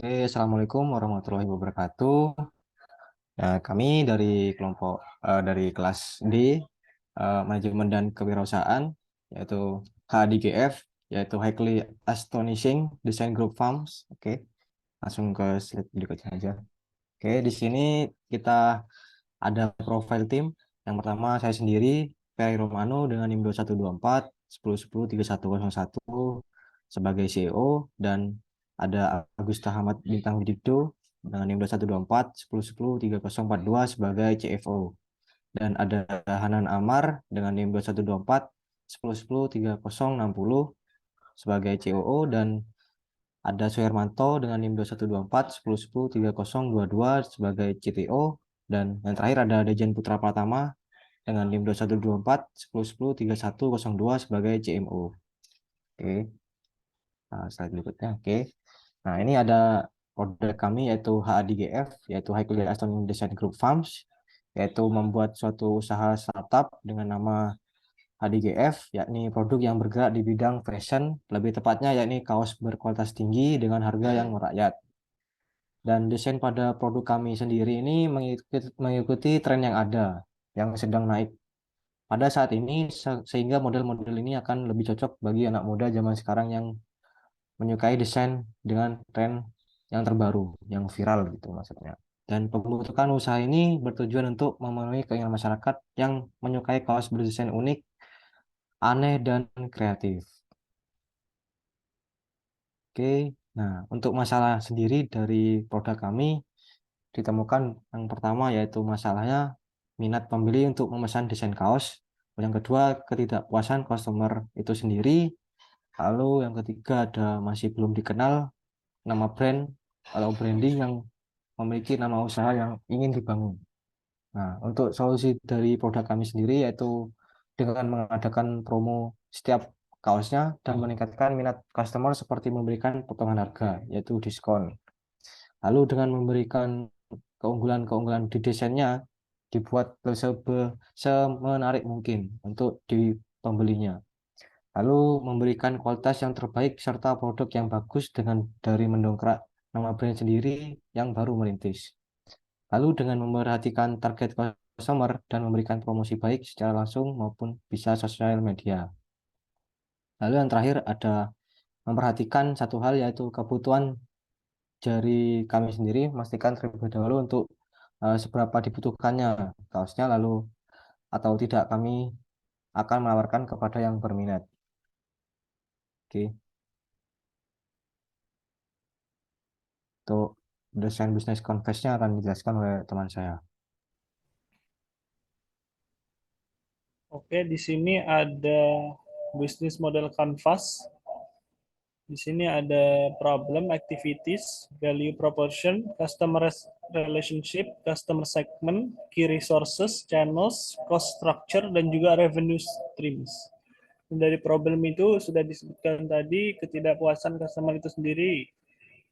Assalamualaikum warahmatullahi wabarakatuh. Nah, kami dari kelas D, Manajemen dan Kewirausahaan, yaitu HDGF, yaitu Highly Astonishing Design Group Farms. Oke, langsung ke slide berikutnya aja. Oke, di sini kita ada profil tim. Yang pertama saya sendiri, Ferry Romano dengan NIM 2124 1010 3101 sebagai CEO, dan ada Agusta Hamad Bintang Widibdo dengan NIM 2124 1010 3042 sebagai CFO, dan ada Hanan Amar dengan NIM 2124 1010 3060 sebagai COO, dan ada Suhermanto dengan NIM 2124 1010 3022 sebagai CTO, dan yang terakhir ada Dejen Putra Pratama dengan NIM 2124 1010 3102 sebagai CMO. Oke, nah, slide berikutnya. Oke. Nah, ini ada produk kami yaitu HADGF, yaitu High Quality Aston Design Group Farms, yaitu membuat suatu usaha startup dengan nama HDGF, yakni produk yang bergerak di bidang fashion, lebih tepatnya yakni kaos berkualitas tinggi dengan harga yang merakyat. Dan desain pada produk kami sendiri ini mengikuti tren yang ada, yang sedang naik pada saat ini, sehingga model-model ini akan lebih cocok bagi anak muda zaman sekarang yang menyukai desain dengan tren yang terbaru, yang viral gitu maksudnya. Dan pembentukan usaha ini bertujuan untuk memenuhi keinginan masyarakat yang menyukai kaos berdesain unik, aneh, dan kreatif. Oke, nah untuk masalah sendiri dari produk kami ditemukan yang pertama yaitu masalahnya minat pembeli untuk memesan desain kaos. Yang kedua, ketidakpuasan customer itu sendiri. Lalu yang ketiga ada masih belum dikenal nama brand atau branding yang memiliki nama usaha yang ingin dibangun. Nah, untuk solusi dari produk kami sendiri yaitu dengan mengadakan promo setiap kaosnya dan meningkatkan minat customer seperti memberikan potongan harga, yaitu diskon. Lalu dengan memberikan keunggulan-keunggulan di desainnya, dibuat semenarik mungkin untuk di pembelinya. Lalu memberikan kualitas yang terbaik serta produk yang bagus dengan dari mendongkrak nama brand sendiri yang baru merintis. Lalu dengan memerhatikan target customer dan memberikan promosi baik secara langsung maupun bisa sosial media. Lalu yang terakhir ada memperhatikan satu hal yaitu kebutuhan dari kami sendiri, memastikan terlebih dahulu untuk seberapa dibutuhkannya kaosnya, lalu atau tidak kami akan menawarkan kepada yang berminat. Oke, untuk desain bisnis confess-nya akan dijelaskan oleh teman saya. Oke, di sini ada bisnis model canvas. Di sini ada problem, activities, value proportion, customer relationship, customer segment, key resources, channels, cost structure, dan juga revenue streams. Dan dari problem itu sudah disebutkan tadi, ketidakpuasan customer itu sendiri.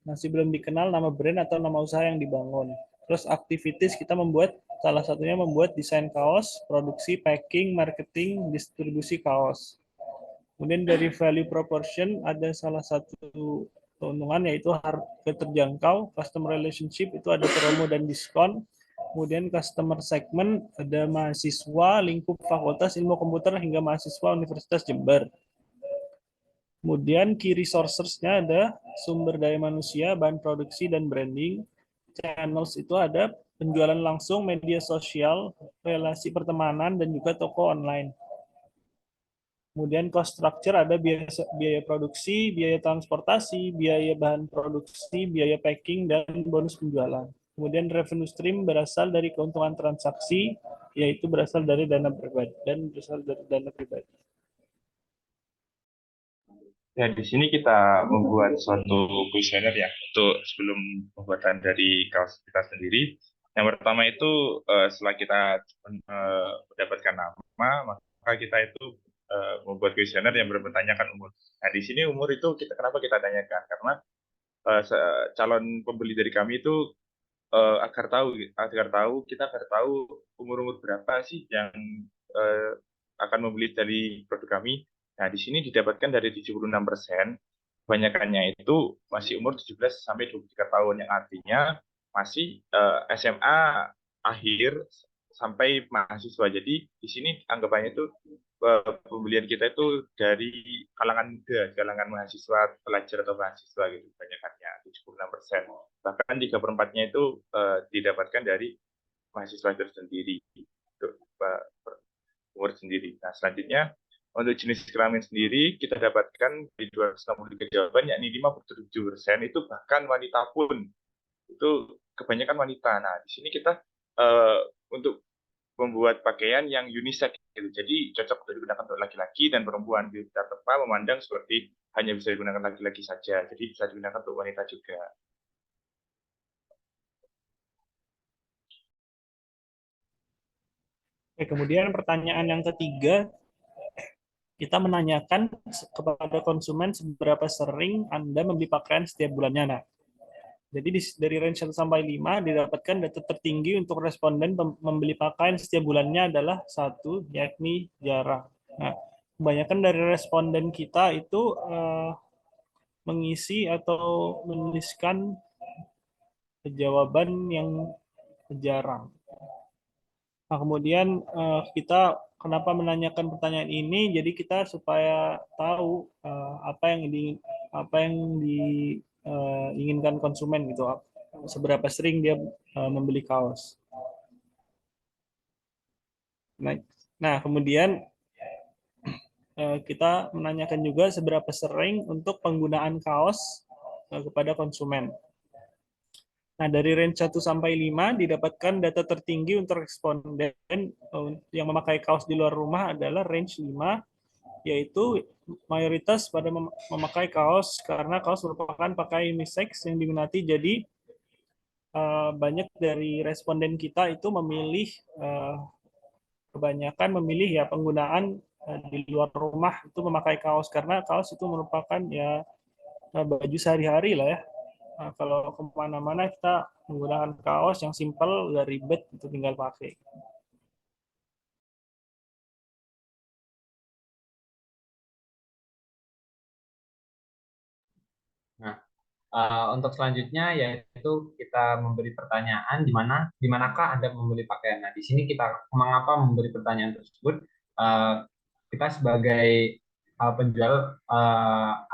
Masih belum dikenal nama brand atau nama usaha yang dibangun. Terus activities kita membuat, salah satunya membuat desain kaos, produksi, packing, marketing, distribusi kaos. Kemudian dari value proportion ada salah satu keuntungan yaitu harga terjangkau, customer relationship itu ada promo dan diskon. Kemudian customer segment ada mahasiswa, lingkup fakultas ilmu komputer hingga mahasiswa Universitas Jember. Kemudian key resources-nya ada sumber daya manusia, bahan produksi, dan branding. Channels itu ada penjualan langsung, media sosial, relasi pertemanan, dan juga toko online. Kemudian cost structure ada biaya produksi, biaya transportasi, biaya bahan produksi, biaya packing, dan bonus penjualan. Kemudian revenue stream berasal dari keuntungan transaksi, yaitu berasal dari dana pribadi dan berasal dari dana pribadi. Ya, di sini kita membuat suatu kuesioner ya untuk sebelum pembuatan dari kaos kita sendiri. Yang pertama itu setelah kita mendapatkan nama, maka kita itu membuat kuesioner yang bertanyakan umur. Nah, di sini umur itu kenapa kita tanyakan? Karena calon pembeli dari kami itu kita agar tahu umur-umur berapa sih yang akan membeli dari produk kami. Nah, di sini didapatkan dari 76%. kebanyakannya itu masih umur 17 sampai 23 tahun, yang artinya masih SMA akhir sampai mahasiswa. Jadi di sini anggapannya itu pembelian kita itu dari kalangan muda, kalangan mahasiswa, pelajar atau mahasiswa gitu, kebanyakannya 76%. Bahkan 3/4-nya itu didapatkan dari mahasiswa itu sendiri, untuk umur sendiri. Nah, selanjutnya untuk jenis kelamin sendiri kita dapatkan di 263 jawaban, yakni 57% itu bahkan wanita pun, itu kebanyakan wanita. Nah, di sini kita untuk membuat pakaian yang unisex gitu. Jadi cocok untuk digunakan untuk laki-laki dan perempuan. Kita tanpa memandang seperti hanya bisa digunakan laki-laki saja. Jadi bisa digunakan untuk wanita juga. Oke, kemudian pertanyaan yang ketiga, kita menanyakan kepada konsumen seberapa sering Anda membeli pakaian setiap bulannya. Nah, jadi dari range 1 sampai 5 didapatkan data tertinggi untuk responden membeli pakaian setiap bulannya adalah 1, yakni jarang. Nah, kebanyakan dari responden kita itu mengisi atau menuliskan jawaban yang jarang. Nah, kemudian kita kenapa menanyakan pertanyaan ini? Jadi kita supaya tahu apa yang diinginkan konsumen gitu, seberapa sering dia membeli kaos. Nah, kemudian kita menanyakan juga seberapa sering untuk penggunaan kaos kepada konsumen. Nah, dari range 1 sampai 5 didapatkan data tertinggi untuk responden yang memakai kaos di luar rumah adalah range 5, yaitu mayoritas pada memakai kaos karena kaos merupakan pakaian unisex yang diminati. Jadi banyak dari responden kita itu memilih kebanyakan memilih ya penggunaan di luar rumah itu memakai kaos, karena kaos itu merupakan ya baju sehari-hari lah ya. Nah, kalau kemana-mana kita menggunakan kaos yang simple, nggak ribet, itu tinggal pakai. Nah, untuk selanjutnya yaitu kita memberi pertanyaan di manakah Anda membeli pakaian. Nah, di sini kita mengapa memberi pertanyaan tersebut? Kita sebagai penjual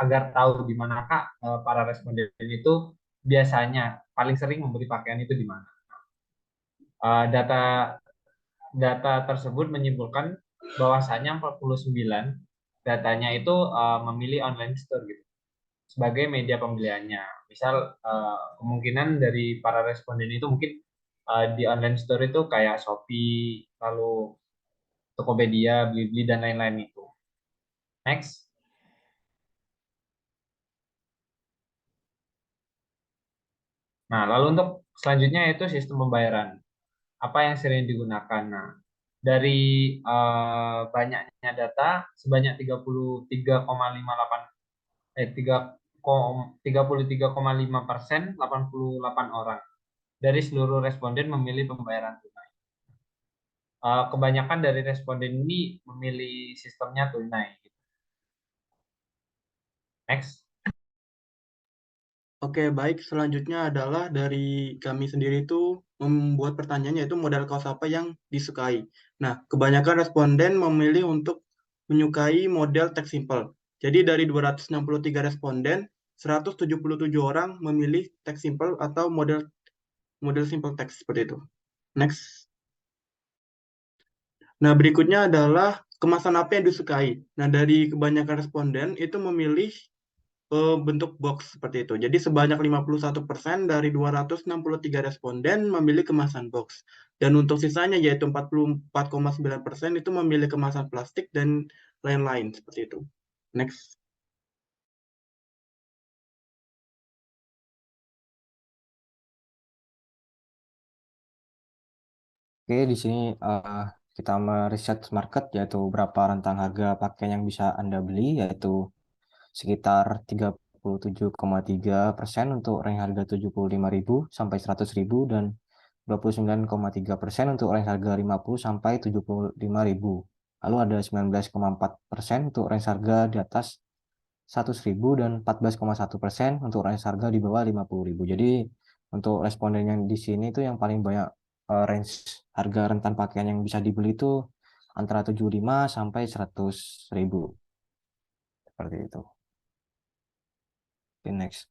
agar tahu di manakah para responden itu biasanya paling sering membeli pakaian itu di mana. Data tersebut menyimpulkan bahwasanya 49 datanya itu memilih online store gitu sebagai media pembeliannya. Misal kemungkinan dari para responden itu mungkin di online store itu kayak Shopee, lalu Tokopedia, Blibli dan lain-lain itu. Next. Nah, lalu untuk selanjutnya yaitu sistem pembayaran. Apa yang sering digunakan? Nah, dari banyaknya data sebanyak 33,5%, 88 orang dari seluruh responden memilih pembayaran tunai. Kebanyakan dari responden ini memilih sistemnya tunai. Next. Oke, baik. Selanjutnya adalah dari kami sendiri itu membuat pertanyaan yaitu model kaos apa yang disukai. Nah, kebanyakan responden memilih untuk menyukai model teks simple. Jadi dari 263 responden, 177 orang memilih teks simple atau model simple text seperti itu. Next. Nah, berikutnya adalah kemasan apa yang disukai. Nah, dari kebanyakan responden itu memilih bentuk box seperti itu. Jadi sebanyak 51% dari 263 responden memilih kemasan box. Dan untuk sisanya yaitu 44,9% itu memilih kemasan plastik dan lain-lain seperti itu. Next. Oke, di sini kita meriset market, yaitu berapa rentang harga pakaian yang bisa Anda beli, yaitu sekitar 37,3% untuk range harga 75.000 sampai 100.000 dan 29,3% untuk range harga 50 sampai 75.000. Lalu ada 19,4% untuk range harga di atas 100.000 dan 14,1% untuk range harga di bawah 50.000. Jadi untuk responden yang di sini itu yang paling banyak range harga rentan pakaian yang bisa dibeli itu antara 75 sampai 100.000. Seperti itu. Oke, next.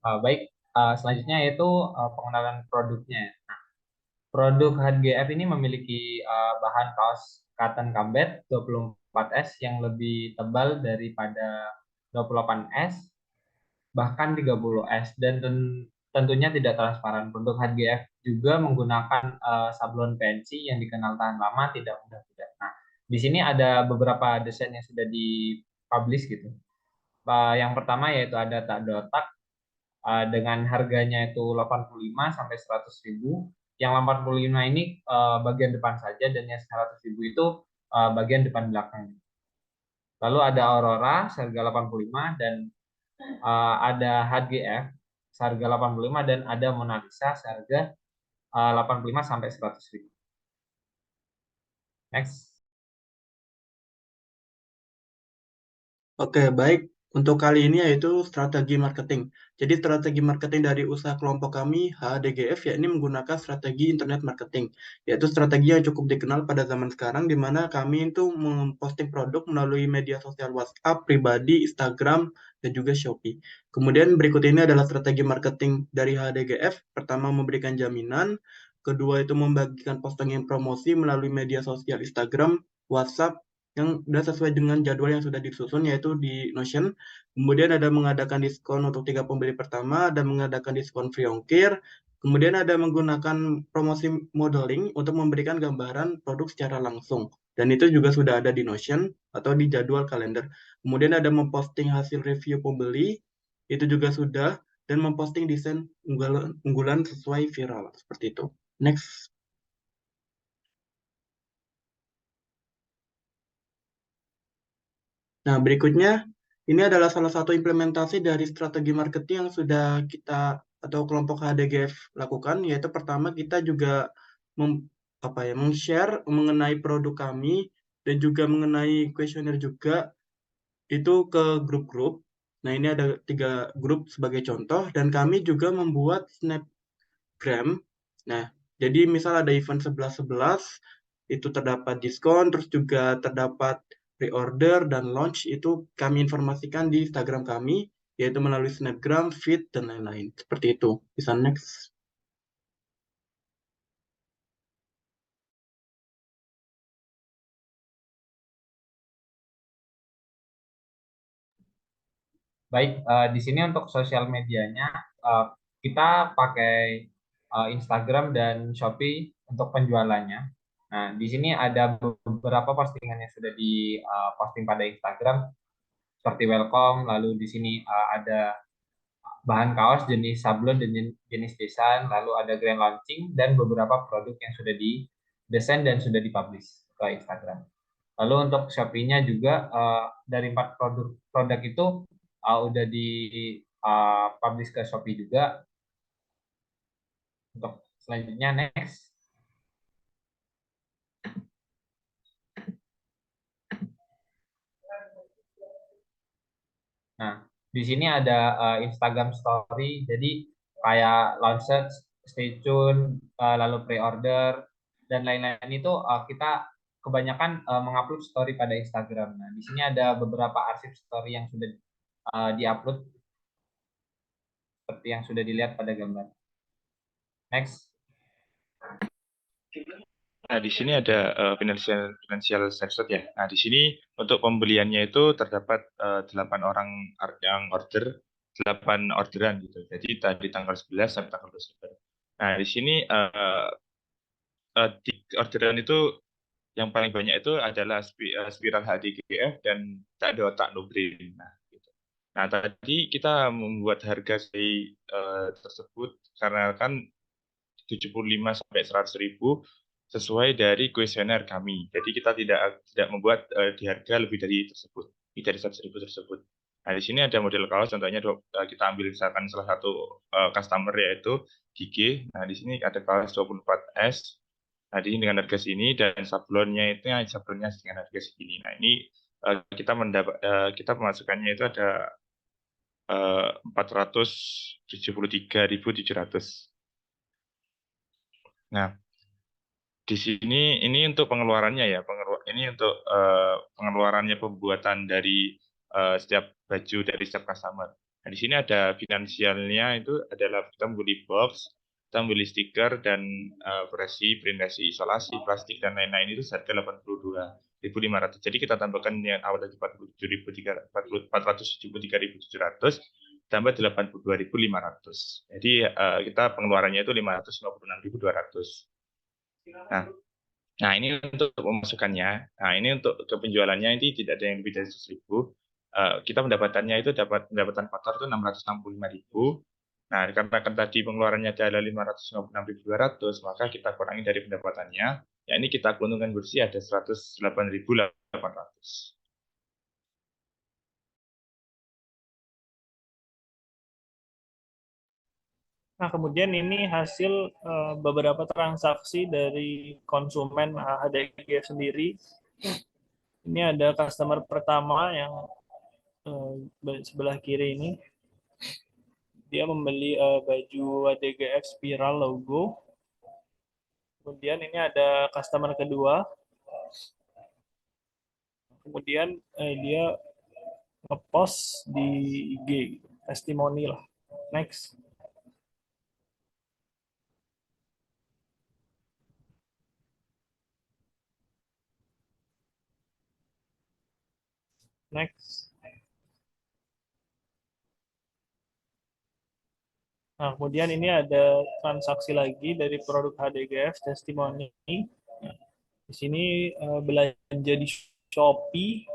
Baik, selanjutnya yaitu pengenalan produknya. Nah, produk HGF ini memiliki bahan kaos cotton combat 24S yang lebih tebal daripada 28S, bahkan 30S, dan tentunya tidak transparan. Produk HGF juga menggunakan sablon PNC yang dikenal tahan lama, tidak mudah pudar. Nah, di sini ada beberapa desain yang sudah dipublish gitu. Yang pertama yaitu ada tak dotak dengan harganya itu 85 sampai 100.000. Yang 85 ini bagian depan saja, dan yang 100.000 itu bagian depan belakang. Lalu ada Aurora seharga 85, dan ada HGF seharga 85, dan ada Mona Lisa seharga 85 sampai 100.000. Next. Oke, baik. Untuk kali ini yaitu strategi marketing. Jadi strategi marketing dari usaha kelompok kami, HDGF, yakni menggunakan strategi internet marketing. Yaitu strategi yang cukup dikenal pada zaman sekarang, di mana kami itu memposting produk melalui media sosial WhatsApp, pribadi, Instagram, dan juga Shopee. Kemudian berikut ini adalah strategi marketing dari HDGF. Pertama, memberikan jaminan. Kedua, itu membagikan postingan promosi melalui media sosial Instagram, WhatsApp, yang sudah sesuai dengan jadwal yang sudah disusun, yaitu di Notion. Kemudian ada mengadakan diskon untuk 3 pembeli pertama, ada mengadakan diskon free ongkir. Kemudian ada menggunakan promosi modeling untuk memberikan gambaran produk secara langsung. Dan itu juga sudah ada di Notion atau di jadwal kalender. Kemudian ada memposting hasil review pembeli, itu juga sudah, dan memposting desain unggulan sesuai viral, seperti itu. Next. Nah, berikutnya, ini adalah salah satu implementasi dari strategi marketing yang sudah kita atau kelompok HDGF lakukan, yaitu pertama kita juga meng-share mengenai produk kami dan juga mengenai kuesioner juga itu ke grup-grup. Nah, ini ada 3 grup sebagai contoh, dan kami juga membuat snapgram. Nah, jadi misal ada event 11.11, itu terdapat diskon, terus juga terdapat pre-order dan launch, itu kami informasikan di Instagram kami, yaitu melalui Snapgram, Feed, dan lain-lain. Seperti itu. Bisa next. Baik, di sini untuk sosial medianya kita pakai Instagram dan Shopee untuk penjualannya. Nah, di sini ada beberapa postingan yang sudah diposting pada Instagram seperti welcome, lalu di sini ada bahan kaos jenis sablon dan jenis desain, lalu ada grand launching dan beberapa produk yang sudah didesain dan sudah dipublish ke Instagram. Lalu untuk Shopee-nya juga dari 4 produk itu udah di publish ke Shopee juga. Untuk selanjutnya next. Nah, di sini ada Instagram Story, jadi kayak launch, stay tune, lalu pre-order, dan lain-lain itu kita kebanyakan mengupload story pada Instagram. Nah, di sini ada beberapa arsip story yang sudah diupload seperti yang sudah dilihat pada gambar. Next. Nah, di sini ada financial snapshot ya. Nah, di sini untuk pembeliannya itu terdapat 8 orang yang order, 8 orderan gitu. Jadi tadi tanggal 11 sampai tanggal 29. Nah, di sini di orderan itu yang paling banyak itu adalah spiral HDGF dan tak ada otak no brain. Nah, gitu. Nah, tadi kita membuat harga tersebut karena kan 75 sampai 100.000 sesuai dari kuesioner kami. Jadi kita tidak membuat di harga lebih dari tersebut, lebih dari 100.000 tersebut. Nah, di sini ada model kaos, contohnya kita ambil misalkan salah satu customer yaitu Gigi. Nah, di sini ada kaos 24S. Nah, di sini dengan harga sini dan sablonnya itu yang sablonnya dengan harga segini. Nah, ini kita pemasukannya itu ada 473.700. Nah, di sini ini untuk pengeluarannya ya, ini untuk pengeluarannya pembuatan dari setiap baju dari setiap customer. Nah, di sini ada finansialnya itu adalah kita membeli box, kita membeli stiker dan print resi, isolasi, plastik dan lain-lain itu harga 82.500. Jadi kita tambahkan yang awal tadi 473.700 tambah 82.500. Jadi kita pengeluarannya itu 556.200. Nah, nah, ini untuk pemasukannya. Nah, ini untuk ke penjualannya ini tidak ada yang lebih dari 100.000. Kita pendapatannya itu pendapatan kotor itu 665.000. Nah, karena kan tadi pengeluarannya adalah 556.200, maka kita kurangi dari pendapatannya. Ya, ini kita keuntungan bersih ada 108.800. Nah, kemudian ini hasil beberapa transaksi dari konsumen HDG sendiri. Ini ada customer pertama yang sebelah kiri ini. Dia membeli baju HDGF Spiral logo. Kemudian ini ada customer kedua. Kemudian dia ngepost di IG, testimoni lah. Next. Next. Nah, kemudian ini ada transaksi lagi dari produk HDGF testimoni. Di sini belanja di Shopee,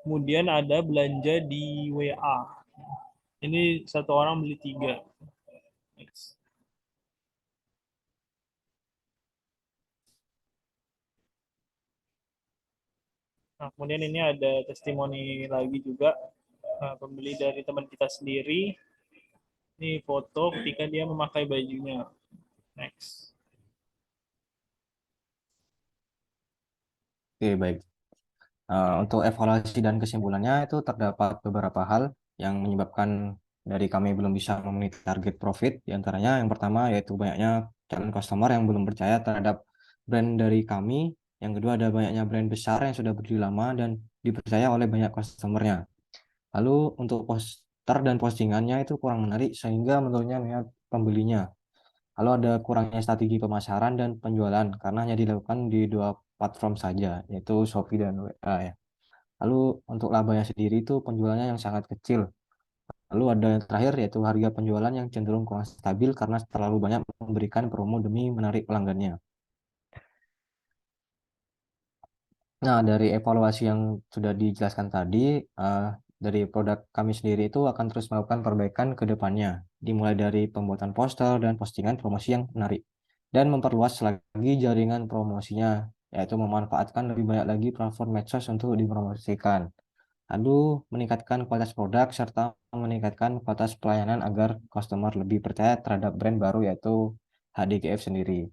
kemudian ada belanja di WA. Ini satu orang beli 3. Next. Nah, kemudian ini ada testimoni lagi juga pembeli dari teman kita sendiri. Ini foto ketika dia memakai bajunya. Next. Oke, baik. Untuk evaluasi dan kesimpulannya itu terdapat beberapa hal yang menyebabkan dari kami belum bisa memenuhi target profit. Di antaranya yang pertama yaitu banyaknya calon customer yang belum percaya terhadap brand dari kami. Yang kedua ada banyaknya brand besar yang sudah berdiri lama dan dipercaya oleh banyak customernya. Lalu untuk poster dan postingannya itu kurang menarik sehingga menurunnya minat pembelinya. Lalu ada kurangnya strategi pemasaran dan penjualan karena hanya dilakukan di 2 platform saja, yaitu Shopee dan WA ya. Lalu untuk labanya sendiri itu penjualannya yang sangat kecil. Lalu ada yang terakhir yaitu harga penjualan yang cenderung kurang stabil karena terlalu banyak memberikan promo demi menarik pelanggannya. Nah, dari evaluasi yang sudah dijelaskan tadi, dari produk kami sendiri itu akan terus melakukan perbaikan ke depannya, dimulai dari pembuatan poster dan postingan promosi yang menarik, dan memperluas lagi jaringan promosinya, yaitu memanfaatkan lebih banyak lagi platform medsos untuk dipromosikan. Lalu meningkatkan kualitas produk serta meningkatkan kualitas pelayanan agar customer lebih percaya terhadap brand baru yaitu HDGF sendiri.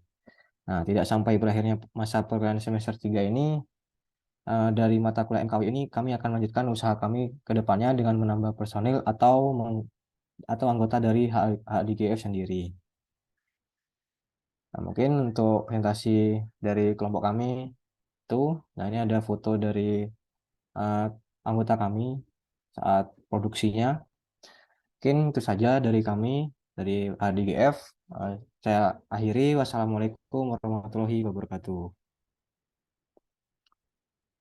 Nah, tidak sampai berakhirnya masa perkuliahan semester 3 ini, dari mata kuliah MKW ini kami akan melanjutkan usaha kami ke depannya dengan menambah personil atau anggota dari HDGF sendiri. Nah, mungkin untuk presentasi dari kelompok kami itu, nah ini ada foto dari uh, anggota kami saat produksinya. Mungkin itu saja dari kami, dari HDGF. Saya akhiri. Wassalamualaikum warahmatullahi wabarakatuh.